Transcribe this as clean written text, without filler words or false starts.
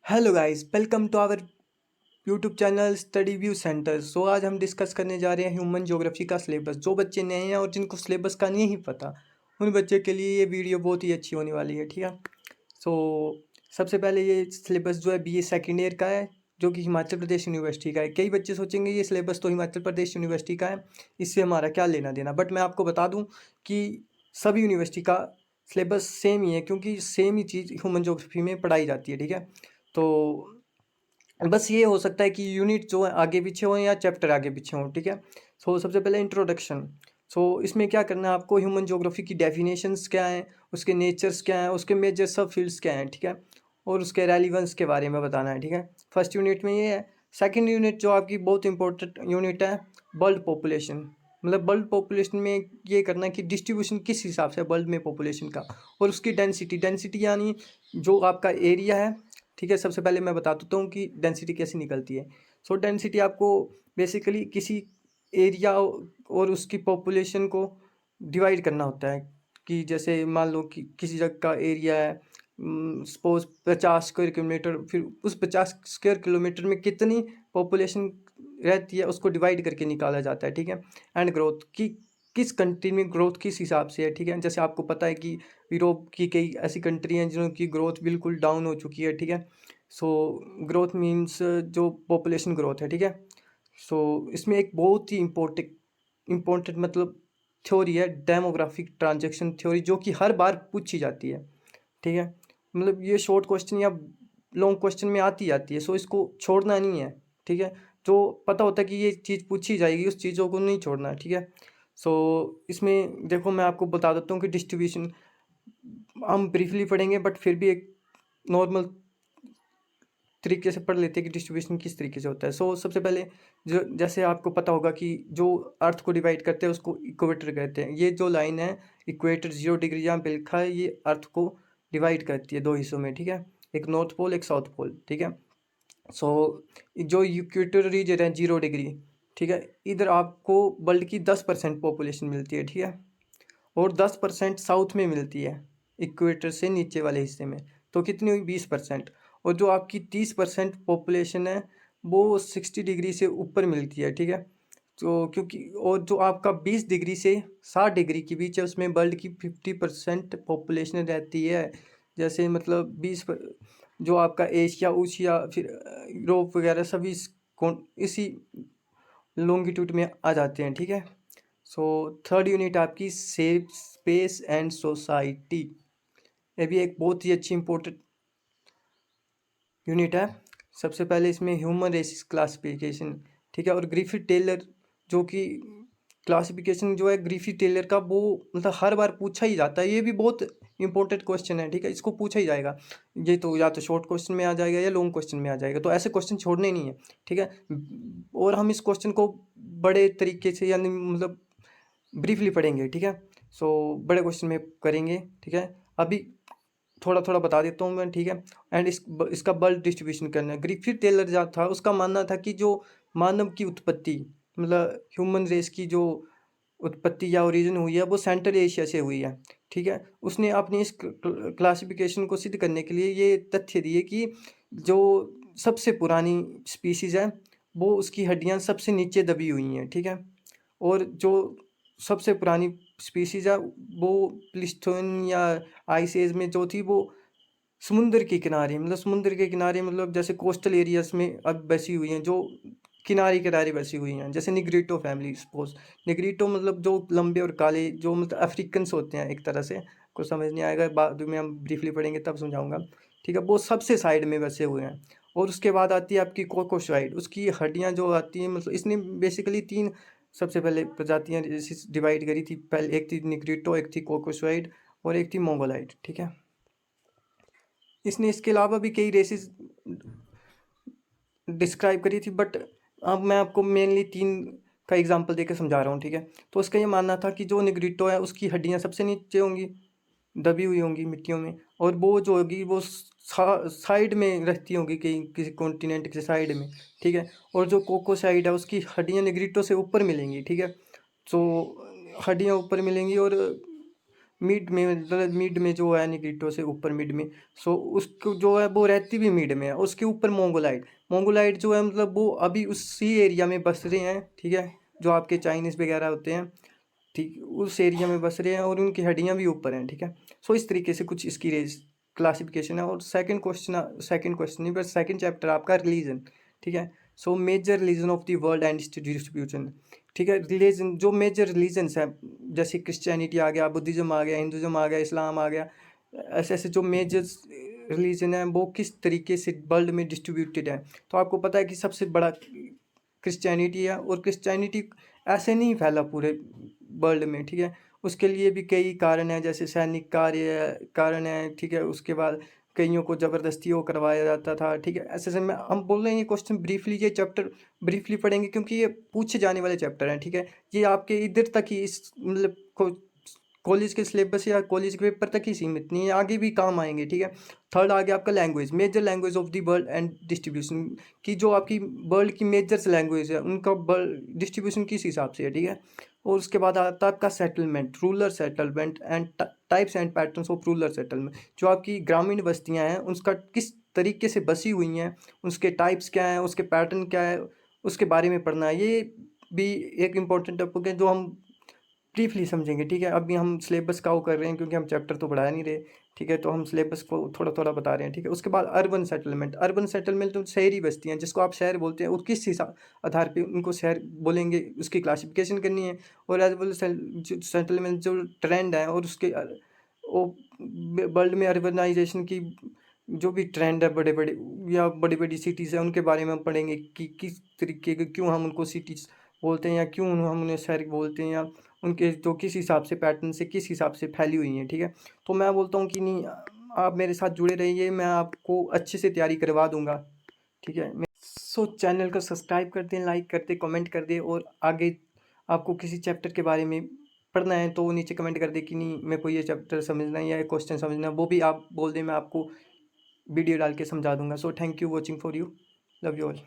Hello guys, welcome to our YouTube channel study view centre. आज हम discuss करने जा रहे हैं ह्यूमन ज्योग्राफी का सिलेबस। जो बच्चे नए हैं और जिनको सिलेबस का नहीं पता, उन बच्चे के लिए ये वीडियो बहुत ही अच्छी होने वाली है। ठीक है। सो सबसे पहले ये सिलेबस जो है बीए सेकेंड ईयर का है, जो कि हिमाचल प्रदेश यूनिवर्सिटी का है। कई बच्चे सोचेंगे ये सिलेबस तो हिमाचल प्रदेश यूनिवर्सिटी का है, इससे हमारा क्या लेना देना। बट मैं आपको बता दूँ कि सभी यूनिवर्सिटी का सिलेबस सेम ही है, क्योंकि सेम ही चीज़ ह्यूमन ज्योग्राफी में पढ़ाई जाती है। ठीक है। तो बस ये हो सकता है कि यूनिट जो है आगे पीछे हो या चैप्टर आगे पीछे हो। ठीक है। सबसे पहले इंट्रोडक्शन। इसमें क्या करना है आपको, ह्यूमन ज्योग्राफी की डेफिनेशंस क्या हैं, उसके नेचर्स क्या हैं, उसके मेजर सब फील्ड्स क्या हैं। ठीक है। और उसके रेलिवेंस के बारे में बताना है। ठीक है। फर्स्ट यूनिट में ये है। सेकंड यूनिट जो आपकी बहुत इंपॉर्टेंट यूनिट है, वर्ल्ड पॉपुलेशन। मतलब वर्ल्ड पॉपुलेशन में ये करना है कि डिस्ट्रीब्यूशन किस हिसाब से वर्ल्ड में पॉपुलेशन का, और उसकी डेंसिटी। डेंसिटी यानी जो आपका एरिया है। ठीक है। सबसे पहले मैं बता देता हूँ कि डेंसिटी कैसे निकलती है। डेंसिटी आपको बेसिकली किसी एरिया और उसकी पॉपुलेशन को डिवाइड करना होता है। कि जैसे मान लो कि किसी जगह का एरिया है, सपोज 50 स्क्वायर किलोमीटर, फिर उस 50 स्क्वायर किलोमीटर में कितनी पॉपुलेशन रहती है उसको डिवाइड करके निकाला जाता है। ठीक है। एंड ग्रोथ की, किस कंट्री में ग्रोथ किस हिसाब से है। ठीक है। जैसे आपको पता है कि यूरोप की कई ऐसी कंट्री हैं जिनकी ग्रोथ बिल्कुल डाउन हो चुकी है। ठीक है। ग्रोथ मीन्स जो पॉपुलेशन ग्रोथ है। ठीक है। इसमें एक बहुत ही इम्पोर्टेंट मतलब थ्योरी है, डेमोग्राफिक ट्रांजैक्शन थ्योरी, जो कि हर बार पूछी जाती है। ठीक है। मतलब ये शॉर्ट क्वेश्चन या लॉन्ग क्वेश्चन में आती है। इसको छोड़ना नहीं है। ठीक है। जो पता होता है कि ये चीज़ पूछी जाएगी, उस चीज़ों को नहीं छोड़ना है। ठीक है। इसमें देखो मैं आपको बता देता हूँ कि डिस्ट्रीब्यूशन हम ब्रीफली पढ़ेंगे, बट फिर भी एक नॉर्मल तरीके से पढ़ लेते हैं कि डिस्ट्रीब्यूशन किस तरीके से होता है। सबसे पहले जो, जैसे आपको पता होगा कि जो अर्थ को डिवाइड करते हैं उसको इक्वेटर कहते हैं। ये जो लाइन है इक्वेटर 0 डिग्री जहाँ पे लिखा है, ये अर्थ को डिवाइड करती है दो हिस्सों में। ठीक है। एक नॉर्थ पोल, एक साउथ पोल। ठीक है। जो इक्वेटर रीजन है 0 डिग्री, ठीक है, इधर आपको वर्ल्ड की 10% पॉपुलेशन मिलती है। ठीक है। और 10% साउथ में मिलती है, इक्वेटर से नीचे वाले हिस्से में। तो कितनी हुई, 20%। और जो आपकी 30% पॉपुलेशन है वो 60 डिग्री से ऊपर मिलती है। ठीक है। क्योंकि और जो आपका 20 डिग्री से 60 डिग्री के बीच है, उसमें वर्ल्ड की 50% पॉपुलेशन रहती है। जैसे मतलब जो आपका एशिया उशिया, फिर यूरोप वगैरह सभी इसी लॉन्गिट्यूड में आ जाते हैं। ठीक है। थर्ड यूनिट आपकी सेफ स्पेस एंड सोसाइटी। ये भी एक बहुत ही अच्छी इंपॉर्टेंट यूनिट है। सबसे पहले इसमें ह्यूमन रेसिस क्लासिफिकेशन। ठीक है। और ग्रिफिथ टेलर, जो कि क्लासिफिकेशन जो है ग्रिफिथ टेलर का, वो मतलब हर बार पूछा ही जाता है। ये भी बहुत इंपॉर्टेंट क्वेश्चन है। ठीक है। इसको पूछा ही जाएगा। ये तो या तो शॉर्ट क्वेश्चन में आ जाएगा या लॉन्ग क्वेश्चन में आ जाएगा, तो ऐसे क्वेश्चन छोड़ने नहीं है। ठीक है। और हम इस क्वेश्चन को बड़े तरीके से, यानी मतलब ब्रीफली पढ़ेंगे। ठीक है। बड़े क्वेश्चन में करेंगे। ठीक है। अभी थोड़ा थोड़ा बता देता हूँ मैं। ठीक है। एंड इसका बल्क डिस्ट्रीब्यूशन करना है। ग्रिफिथ टेलर जो था, उसका मानना था कि जो मानव की उत्पत्ति, मतलब ह्यूमन रेस की जो उत्पत्ति या ओरिजिन हुई है, वो सेंट्रल एशिया से हुई है। ठीक है। उसने अपनी इस क्लासिफिकेशन को सिद्ध करने के लिए ये तथ्य दिए कि जो सबसे पुरानी स्पीसीज है, वो उसकी हड्डियां सबसे नीचे दबी हुई हैं। ठीक है। और जो सबसे पुरानी स्पीसीज है, वो प्लिस्टोन या आइस एज में जो थी, वो समुद्र के किनारे, मतलब समुद्र के किनारे, मतलब जैसे कोस्टल एरियाज में अब बसी हुई हैं, जो किनारे किनारे बसी हुई हैं। जैसे निग्रीटो फैमिली, सपोज निग्रीटो मतलब जो लंबे और काले, जो मतलब अफ्रीकन्स होते हैं एक तरह से। कुछ समझ नहीं आएगा, बाद में हम ब्रीफली पढ़ेंगे तब समझाऊंगा। ठीक है। वो सबसे साइड में बसे हुए हैं। और उसके बाद आती है आपकी कोकोसाइड। उसकी हड्डियां जो आती हैं, मतलब इसने बेसिकली तीन सबसे पहले प्रजातियां डिवाइड करी थी। पहले एक थी निग्रीटो, एक थी कोकोसाइड, और एक थी मोंगोलाइड। ठीक है। इसने इसके अलावा भी कई रेसेस डिस्क्राइब करी थी, बट अब मैं आपको मेनली तीन का एग्जांपल देकर समझा रहा हूँ। ठीक है। तो उसका ये मानना था कि जो निग्रिटो है, उसकी हड्डियाँ सबसे नीचे होंगी, दबी हुई होंगी मिट्टियों में, और वो जो होगी वो साइड में रहती होंगी, कहीं किसी कॉन्टिनेंट के साइड में। ठीक है। और जो कोकोसाइड है, उसकी हड्डियाँ निग्रिटो से ऊपर मिलेंगी। ठीक है। हड्डियाँ ऊपर मिलेंगी, और मिड में, मतलब मिड में जो है निग्रिटो से ऊपर मिड में, सो उसको जो है वो रहती भी मिड में है। उसके ऊपर मोंगोलाइट, मोंगोलाइट जो है मतलब वो अभी उसी एरिया में बस रहे हैं, ठीक है, जो आपके चाइनीज़ वगैरह होते हैं, ठीक उस एरिया में बस रहे हैं और उनकी हड्डियाँ भी ऊपर हैं, ठीक है। सो इस तरीके से कुछ इसकी रेस क्लासिफिकेशन है। और सेकंड क्वेश्चन नहीं, बस सेकंड चैप्टर आपका रिलीजन, ठीक है। So major religion of the world and distribution, ठीक है। रिलीजन जो मेजर रिलीजन्स हैं, जैसे क्रिश्चियनिटी आ गया, बुद्धिज़्म आ गया, हिंदुज़्म आ गया, इस्लाम आ गया, ऐसे ऐसे जो मेजर रिलीजन है वो किस तरीके से वर्ल्ड में डिस्ट्रीब्यूटेड है। तो आपको पता है कि सबसे बड़ा क्रिश्चियनिटी है, और क्रिश्चियनिटी ऐसे नहीं फैला पूरे वर्ल्ड में, ठीक है। उसके लिए भी कई कारण हैं, जैसे सैनिक कारण है, ठीक है। उसके बाद कईयों को ज़बरदस्ती वो करवाया जाता था, ठीक है। ऐसे ऐसे में हम बोल रहे हैं, ये क्वेश्चन ब्रीफली, ये चैप्टर ब्रीफली पढ़ेंगे क्योंकि ये पूछे जाने वाले चैप्टर हैं, ठीक है। ये आपके इधर तक ही, इस मतलब कॉलेज के सिलेबस या कॉलेज के पेपर तक ही सीमित नहीं है, आगे भी काम आएंगे, ठीक है। थर्ड आ गया आपका language, major language of the world and distribution, की जो आपकी वर्ल्ड की मेजर लैंग्वेज है उनका डिस्ट्रीब्यूशन किस हिसाब से है, ठीक है। और उसके बाद आता है आपका settlement, rural settlement and types and patterns of rural settlement, जो आपकी ग्रामीण बस्तियां हैं उसका किस तरीके से बसी हुई हैं, उसके टाइप्स क्या हैं, उसके पैटर्न क्या है, उसके बारे में पढ़ना है। ये भी एक इम्पॉर्टेंट टॉपिक है जो हम ब्रीफली समझेंगे, ठीक है। अभी हम सिलेबस का वो कर रहे हैं क्योंकि हम चैप्टर तो पढ़ा नहीं रहे, ठीक है, तो हम सिलेबस को थोड़ा थोड़ा बता रहे हैं, ठीक है। उसके बाद अर्बन सेटलमेंट तो शहरी बस्तियाँ जिसको आप शहर बोलते हैं, और किस हिसाब आधार पे उनको शहर बोलेंगे उसकी क्लासिफिकेशन करनी है। और एज वेल सेटलमेंट जो ट्रेंड है, और उसके वो वर्ल्ड में अर्बनाइजेशन की जो भी ट्रेंड है, बड़े बड़े या बड़ी बड़ी सिटीज़ है उनके बारे में हम पढ़ेंगे कि किस तरीके के, क्यों हम उनको सिटीज़ बोलते हैं, या क्यों हम उन्हें शहर बोलते हैं, या उनके जो किस हिसाब से पैटर्न से किस हिसाब से फैली हुई हैं, ठीक है। तो मैं बोलता हूँ कि नहीं, आप मेरे साथ जुड़े रहिए, मैं आपको अच्छे से तैयारी करवा दूंगा, ठीक है। सो चैनल को सब्सक्राइब कर दें, लाइक कर दें, कमेंट कर दें, और आगे आपको किसी चैप्टर के बारे में पढ़ना है तो नीचे कमेंट कर दें कि नहीं मेरे को ये चैप्टर समझना है या क्वेश्चन समझना है, वो भी आप बोल दें, मैं आपको वीडियो डाल के समझा दूंगा। So thank you watching for you, love you all.